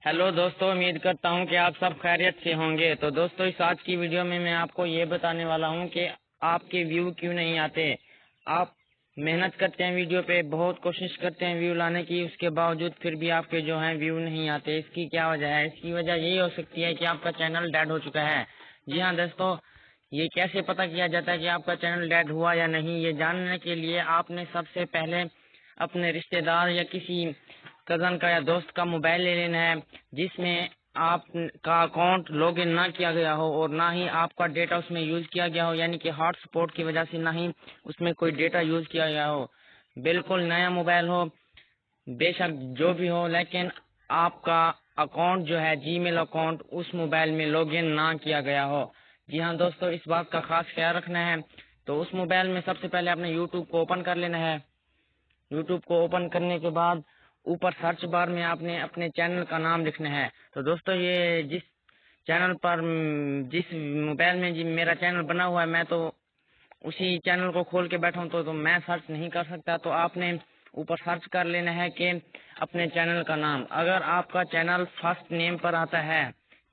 Hello दोस्तों, उम्मीद करता हूं कि आप सब खैरियत से होंगे। तो दोस्तों, इस आज की वीडियो में मैं आपको ये बताने वाला हूं कि आपके व्यू क्यों नहीं आते। आप मेहनत करते हैं वीडियो पे, बहुत कोशिश करते हैं व्यू लाने की, उसके बावजूद फिर भी आपके जो हैं व्यू नहीं आते। इसकी क्या वजह है? इसकी वजह यही हो सकती है कि आपका चैनल डेड हो चुका है। जी हाँ दोस्तों, ये कैसे पता किया जाता है कि आपका चैनल डेड हुआ या नहीं? ये जानने के लिए आपने सबसे पहले अपने रिश्तेदार या किसी कजन का या दोस्त का मोबाइल ले लेना है जिसमें आपका अकाउंट लॉगिन ना किया गया हो और ना ही आपका डेटा उसमें यूज किया गया हो, यानी कि हॉटस्पॉट की वजह से ना ही उसमें कोई डेटा यूज किया गया हो। बिल्कुल नया मोबाइल हो, बेशक जो भी हो, लेकिन आपका अकाउंट जो है जीमेल अकाउंट उस मोबाइल में लॉगिन ना किया गया हो। जी हाँ दोस्तों, इस बात का खास ख्याल रखना है। तो उस मोबाइल में सबसे पहले आपने यूट्यूब को ओपन कर लेना है। यूट्यूब को ओपन करने के बाद ऊपर सर्च बार में आपने अपने चैनल का नाम लिखना है। तो दोस्तों, ये जिस चैनल पर जिस मोबाइल में जी मेरा चैनल बना हुआ है, मैं तो उसी चैनल को खोल के बैठा हूँ, तो मैं सर्च नहीं कर सकता। तो आपने ऊपर सर्च कर लेना है कि अपने चैनल का नाम। अगर आपका चैनल फर्स्ट नेम पर आता है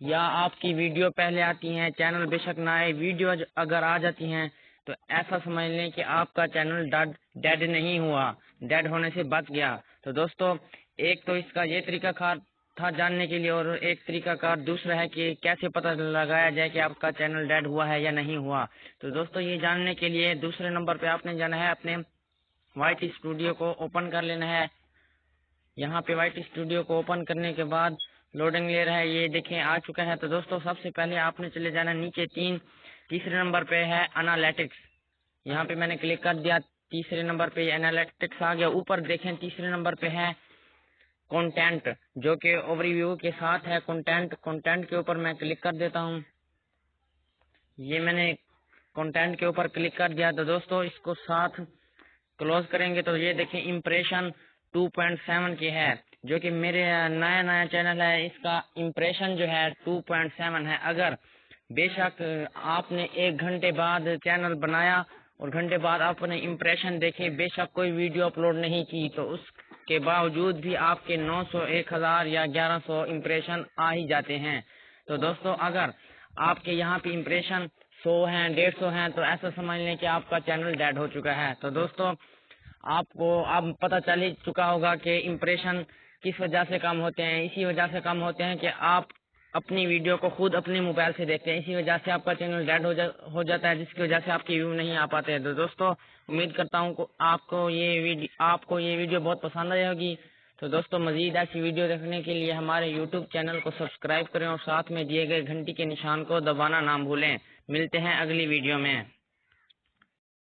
या आपकी वीडियो पहले आती है, चैनल बेशक ना आए, वीडियो अगर आ जाती हैं, तो ऐसा समझ लें कि आपका चैनल डेड नहीं हुआ, डेड होने से बच गया। तो दोस्तों, एक तो इसका ये तरीका कार था जानने के लिए, और एक तरीका कार दूसरा है कि कैसे पता लगाया जाए कि आपका चैनल डेड हुआ है या नहीं हुआ। तो दोस्तों, ये जानने के लिए दूसरे नंबर पे आपने जाना है, अपने वाइट स्टूडियो को ओपन कर लेना है। यहाँ पे वाइट स्टूडियो को ओपन करने के बाद लोडिंग ले रहा है, ये देखें आ चुका है। तो दोस्तों, सबसे पहले आपने चले जाना नीचे तीसरे नंबर पे है एनालिटिक्स। यहाँ पे मैंने क्लिक कर दिया, तीसरे नंबर पे एनालिटिक्स आ गया। ऊपर देखें तीसरे नंबर पे है कंटेंट, जो कि ओवरव्यू के साथ है। कंटेंट के ऊपर मैं क्लिक कर देता हूँ। ये मैंने कंटेंट के ऊपर क्लिक कर दिया। तो दोस्तों, इसको साथ क्लोज करेंगे तो ये देखें इम्प्रेशन 2.7 की है, जो कि मेरे नया चैनल है, इसका इम्प्रेशन जो है 2.7 है। अगर बेशक आपने 1 घंटे बाद चैनल बनाया और घंटे बाद आपने इम्प्रेशन देखे, बेशक कोई वीडियो अपलोड नहीं की, तो उसके बावजूद भी आपके 900, 1000 या 1100 इम्प्रेशन आ ही जाते हैं। तो दोस्तों, अगर आपके यहाँ पे इम्प्रेशन 100 हैं, 150 हैं, तो ऐसा समझ लें कि आपका चैनल डेड हो चुका है। तो दोस्तों, आपको अब पता चल ही चुका होगा कि इम्प्रेशन किस वजह से कम होते हैं। इसी वजह से कम होते हैं कि आप अपनी वीडियो को खुद अपने मोबाइल से देखते हैं, इसी वजह से आपका चैनल डेड हो जाता है, जिसकी वजह से आपके व्यू नहीं आ पाते हैं। तो दोस्तों, उम्मीद करता हूँ आपको ये वीडियो बहुत पसंद आई होगी। तो दोस्तों, मजीद ऐसी वीडियो देखने के लिए हमारे यूट्यूब चैनल को सब्सक्राइब करें और साथ में दिए गए घंटी के निशान को दबाना ना भूलें। मिलते हैं अगली वीडियो में।